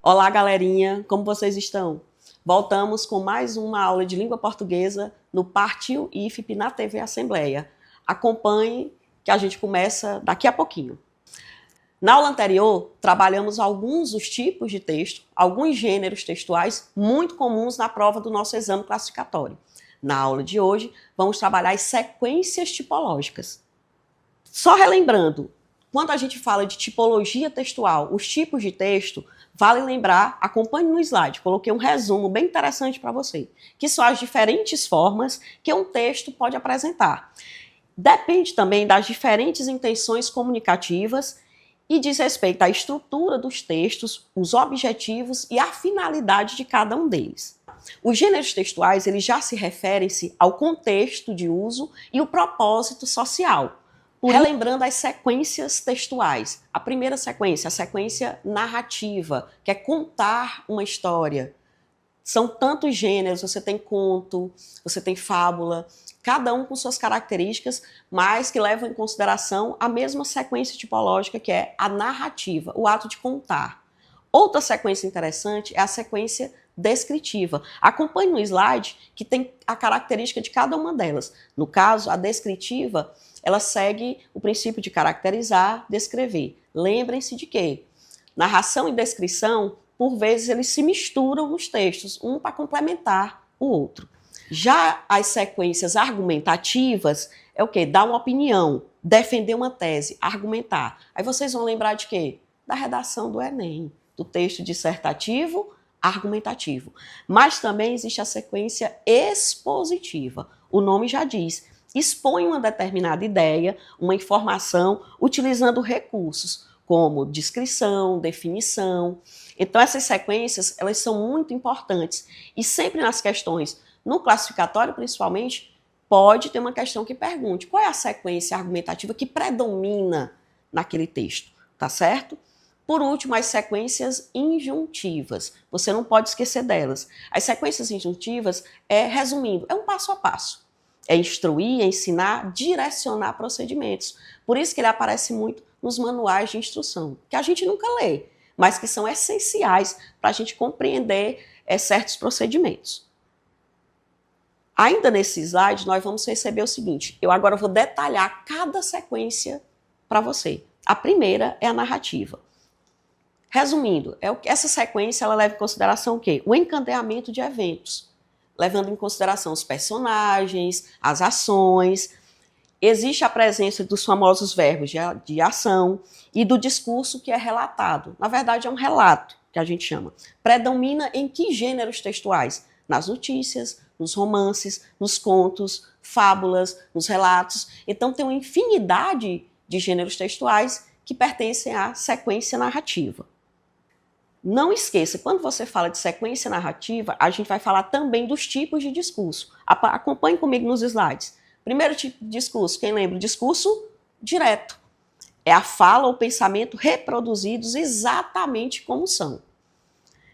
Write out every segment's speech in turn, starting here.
Olá, galerinha, como vocês estão? Voltamos com mais uma aula de língua portuguesa no Partiu IFP na TV Assembleia. Acompanhe que a gente começa daqui a pouquinho. Na aula anterior, trabalhamos alguns dos tipos de texto, alguns gêneros textuais muito comuns na prova do nosso exame classificatório. Na aula de hoje, vamos trabalhar as sequências tipológicas. Só relembrando, quando a gente fala de tipologia textual, os tipos de texto, vale lembrar, acompanhe no slide, coloquei um resumo bem interessante para você, que são as diferentes formas que um texto pode apresentar. Depende também das diferentes intenções comunicativas e diz respeito à estrutura dos textos, os objetivos e a finalidade de cada um deles. Os gêneros textuais, eles já se referem-se ao contexto de uso e o propósito social. Relembrando as sequências textuais. A primeira sequência, a sequência narrativa, que é contar uma história. São tantos gêneros, você tem conto, você tem fábula, cada um com suas características, mas que levam em consideração a mesma sequência tipológica, que é a narrativa, o ato de contar. Outra sequência interessante é a sequência descritiva. Acompanhe no slide que tem a característica de cada uma delas. No caso, a descritiva, ela segue o princípio de caracterizar, descrever. Lembrem-se de que narração e descrição, por vezes, eles se misturam nos textos, um para complementar o outro. Já as sequências argumentativas é o quê? Dar uma opinião, defender uma tese, argumentar. Aí vocês vão lembrar de quê? Da redação do Enem, do texto dissertativo, argumentativo. Mas também existe a sequência expositiva. O nome já diz, expõe uma determinada ideia, uma informação, utilizando recursos como descrição, definição. Então essas sequências, elas são muito importantes. E sempre nas questões, no classificatório principalmente, pode ter uma questão que pergunte qual é a sequência argumentativa que predomina naquele texto, tá certo? Por último, as sequências injuntivas. Você não pode esquecer delas. As sequências injuntivas, resumindo, é um passo a passo. É instruir, é ensinar, direcionar procedimentos. Por isso que ele aparece muito nos manuais de instrução, que a gente nunca lê, mas que são essenciais para a gente compreender certos procedimentos. Ainda nesse slide, nós vamos receber o seguinte, eu agora vou detalhar cada sequência para você. A primeira é a narrativa. Resumindo, essa sequência ela leva em consideração o quê? O encadeamento de eventos, levando em consideração os personagens, as ações. Existe a presença dos famosos verbos de ação e do discurso que é relatado. Na verdade, é um relato, que a gente chama. Predomina em que gêneros textuais? Nas notícias, nos romances, nos contos, fábulas, nos relatos. Então, tem uma infinidade de gêneros textuais que pertencem à sequência narrativa. Não esqueça, quando você fala de sequência narrativa, a gente vai falar também dos tipos de discurso. Acompanhe comigo nos slides. Primeiro tipo de discurso, quem lembra? Discurso direto. É a fala ou pensamento reproduzidos exatamente como são.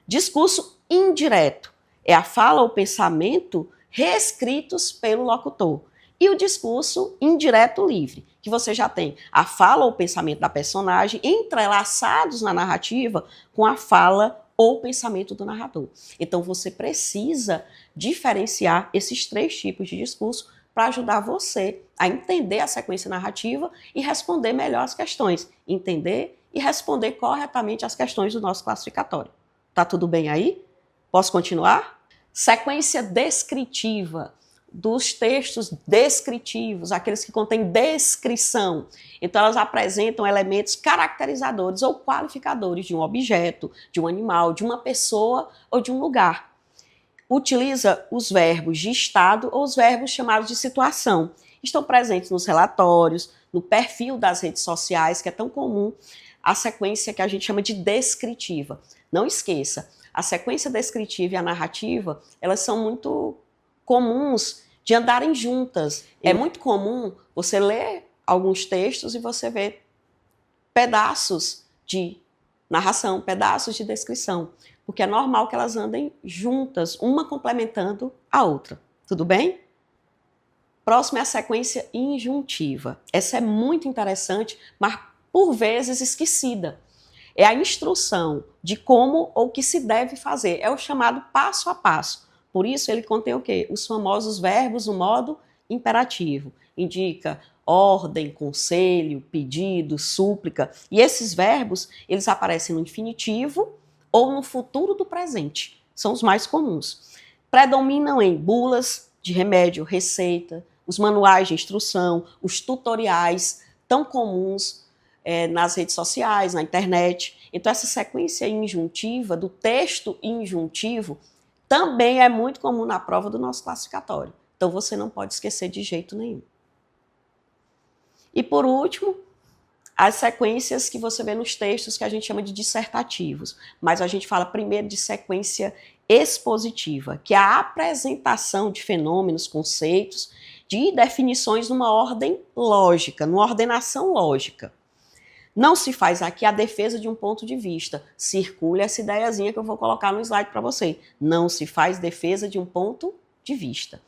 Discurso indireto. É a fala ou pensamento reescritos pelo locutor. E o discurso indireto livre, que você já tem a fala ou pensamento da personagem entrelaçados na narrativa com a fala ou pensamento do narrador. Então você precisa diferenciar esses três tipos de discurso para ajudar você a entender a sequência narrativa e responder melhor as questões. Entender e responder corretamente as questões do nosso classificatório. Tá tudo bem aí? Posso continuar? Sequência descritiva. Dos textos descritivos, aqueles que contêm descrição. Então, elas apresentam elementos caracterizadores ou qualificadores de um objeto, de um animal, de uma pessoa ou de um lugar. Utiliza os verbos de estado ou os verbos chamados de situação. Estão presentes nos relatórios, no perfil das redes sociais, que é tão comum, a sequência que a gente chama de descritiva. Não esqueça, a sequência descritiva e a narrativa, elas são muito comuns de andarem juntas. É muito comum você ler alguns textos e você ver pedaços de narração, pedaços de descrição, porque é normal que elas andem juntas, uma complementando a outra. Tudo bem? Próximo é a sequência injuntiva. Essa é muito interessante, mas por vezes esquecida. é a instrução de como ou que se deve fazer. É o chamado passo a passo. Por isso ele contém o quê? Os famosos verbos no modo imperativo. Indica ordem, conselho, pedido, súplica. E esses verbos, eles aparecem no infinitivo ou no futuro do presente. São os mais comuns. Predominam em bulas de remédio, receita, os manuais de instrução, os tutoriais tão comuns nas redes sociais, na internet. Então, essa sequência injuntiva, do texto injuntivo, também é muito comum na prova do nosso classificatório. Então, você não pode esquecer de jeito nenhum. E, por último, as sequências que você vê nos textos que a gente chama de dissertativos. Mas a gente fala primeiro de sequência expositiva, que é a apresentação de fenômenos, conceitos, de definições numa ordem lógica, numa ordenação lógica. Não se faz aqui a defesa de um ponto de vista. Circule essa ideiazinha que eu vou colocar no slide para você. Não se faz defesa de um ponto de vista.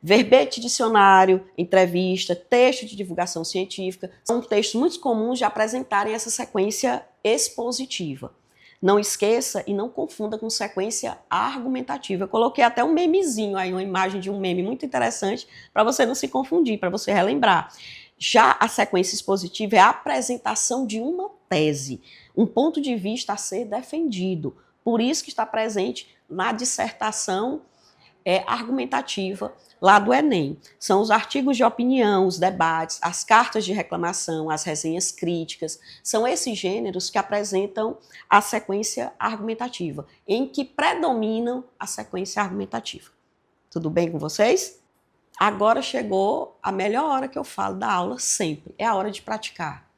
Verbete, dicionário, entrevista, texto de divulgação científica, são textos muito comuns de apresentarem essa sequência expositiva. Não esqueça e não confunda com sequência argumentativa. Eu coloquei até um memezinho aí, uma imagem de um meme muito interessante, para você não se confundir, para você relembrar. Já a sequência expositiva é a apresentação de uma tese, um ponto de vista a ser defendido. Por isso que está presente na dissertação argumentativa lá do Enem. São os artigos de opinião, os debates, as cartas de reclamação, as resenhas críticas. São esses gêneros que apresentam a sequência argumentativa, em que predominam a sequência argumentativa. Tudo bem com vocês? Agora chegou a melhor hora que eu falo da aula sempre. É a hora de praticar.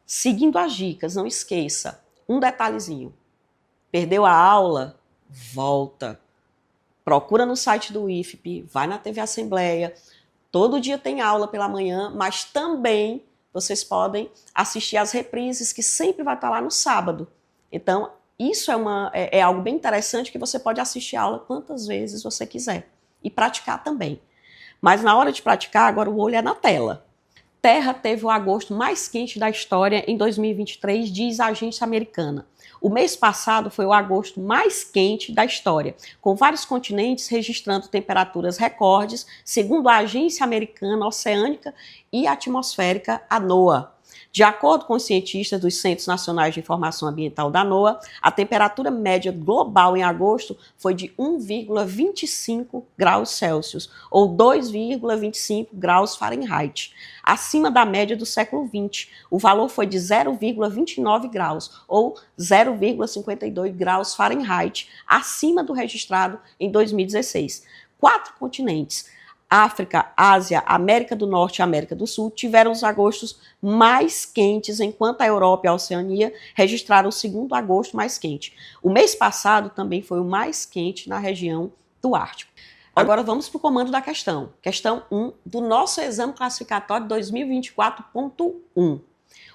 Seguindo as dicas, não esqueça. Um detalhezinho. Perdeu a aula? Volta. Procura no site do IFP, vai na TV Assembleia. Todo dia tem aula pela manhã, mas também vocês podem assistir as reprises, que sempre vai estar lá no sábado. Então, isso é algo bem interessante, que você pode assistir a aula quantas vezes você quiser. E praticar também. Mas na hora de praticar, agora o olho é na tela. Terra teve o agosto mais quente da história em 2023, diz a agência americana. O mês passado foi o agosto mais quente da história, com vários continentes registrando temperaturas recordes, segundo a agência americana oceânica e atmosférica, a NOAA. De acordo com os cientistas dos Centros Nacionais de Informação Ambiental da NOAA, a temperatura média global em agosto foi de 1,25 graus Celsius, ou 2,25 graus Fahrenheit, acima da média do século XX. O valor foi de 0,29 graus, ou 0,52 graus Fahrenheit, acima do registrado em 2016. 4 continentes, África, Ásia, América do Norte e América do Sul, tiveram os agostos mais quentes, enquanto a Europa e a Oceania registraram o segundo agosto mais quente. O mês passado também foi o mais quente na região do Ártico. Agora vamos para o comando da questão. Questão 1 do nosso exame classificatório 2024.1.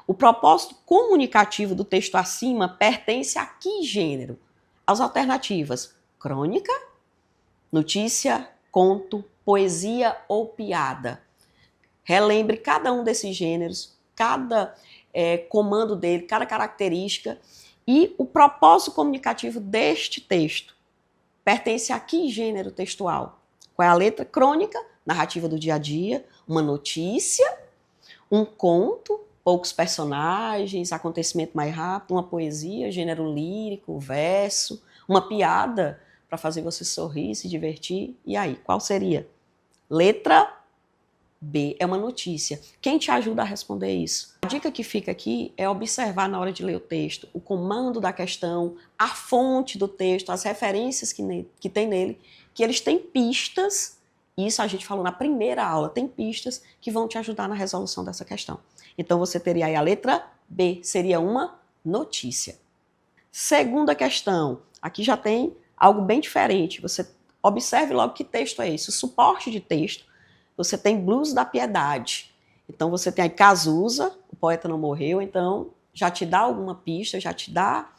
O propósito comunicativo do texto acima pertence a que gênero? As alternativas: crônica, notícia, conto, poesia ou piada. Relembre cada um desses gêneros, cada comando dele, cada característica, e o propósito comunicativo deste texto pertence a que gênero textual? Qual é a letra? Crônica, narrativa do dia a dia, uma notícia, um conto, poucos personagens, acontecimento mais rápido, uma poesia, gênero lírico, verso, uma piada para fazer você sorrir, se divertir. E aí, qual seria? Letra B, é uma notícia. Quem te ajuda a responder isso? A dica que fica aqui é observar na hora de ler o texto o comando da questão, a fonte do texto, as referências que tem nele, que eles têm pistas, isso a gente falou na primeira aula, tem pistas que vão te ajudar na resolução dessa questão. Então você teria aí a letra B, seria uma notícia. Segunda questão, aqui já tem algo bem diferente, você observe logo que texto é esse. O suporte de texto, você tem Blues da Piedade. Então você tem aí Cazuza, o poeta não morreu, então já te dá alguma pista, já te dá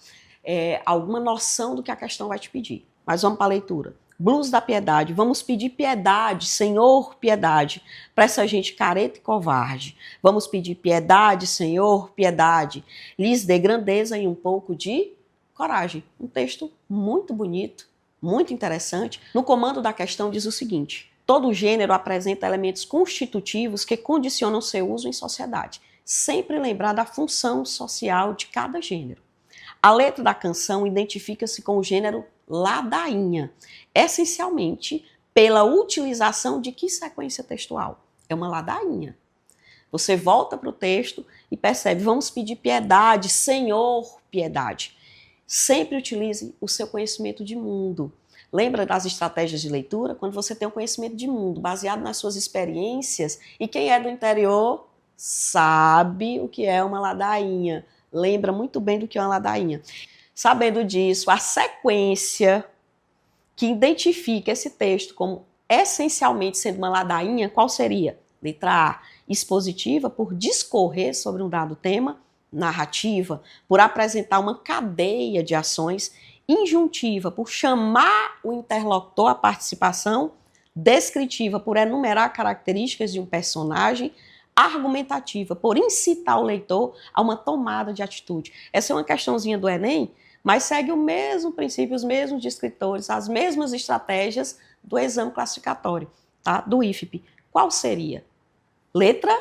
alguma noção do que a questão vai te pedir. Mas vamos para a leitura. Blues da piedade. Vamos pedir piedade, Senhor, piedade, para essa gente careta e covarde. Vamos pedir piedade, Senhor, piedade. Lhes dê grandeza e um pouco de coragem. Um texto muito bonito, muito interessante. No comando da questão diz o seguinte: todo gênero apresenta elementos constitutivos que condicionam seu uso em sociedade. Sempre lembrar da função social de cada gênero. A letra da canção identifica-se com o gênero ladainha, essencialmente pela utilização de que sequência textual? É uma ladainha. Você volta para o texto e percebe, vamos pedir piedade, Senhor, piedade. Sempre utilize o seu conhecimento de mundo. Lembra das estratégias de leitura? Quando você tem um conhecimento de mundo baseado nas suas experiências, e quem é do interior sabe o que é uma ladainha. Lembra muito bem do que é uma ladainha. Sabendo disso, a sequência que identifica esse texto como essencialmente sendo uma ladainha, qual seria? Letra A, expositiva, por discorrer sobre um dado tema. Narrativa, por apresentar uma cadeia de ações. Injuntiva, por chamar o interlocutor à participação. Descritiva, por enumerar características de um personagem. Argumentativa, por incitar o leitor a uma tomada de atitude. Essa é uma questãozinha do Enem, mas segue o mesmo princípio, os mesmos descritores, as mesmas estratégias do exame classificatório, tá? Do IFP. Qual seria? Letra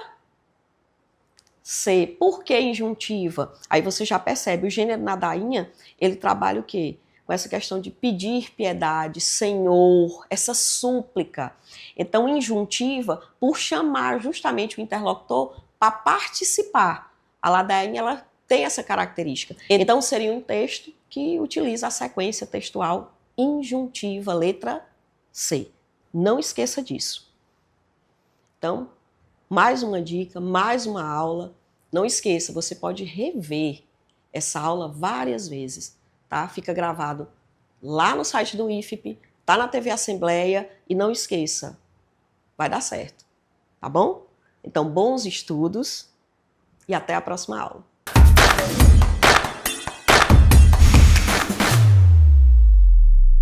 C. Por que injuntiva? Aí você já percebe, o gênero ladainha, ele trabalha o quê? Com essa questão de pedir piedade, Senhor, essa súplica. Então, injuntiva, por chamar justamente o interlocutor para participar. A ladainha, ela tem essa característica. Então, seria um texto que utiliza a sequência textual injuntiva, letra C. Não esqueça disso. Então, mais uma dica, mais uma aula. Não esqueça, você pode rever essa aula várias vezes, tá? Fica gravado lá no site do IFP, tá na TV Assembleia, e não esqueça, vai dar certo, tá bom? Então, bons estudos e até a próxima aula.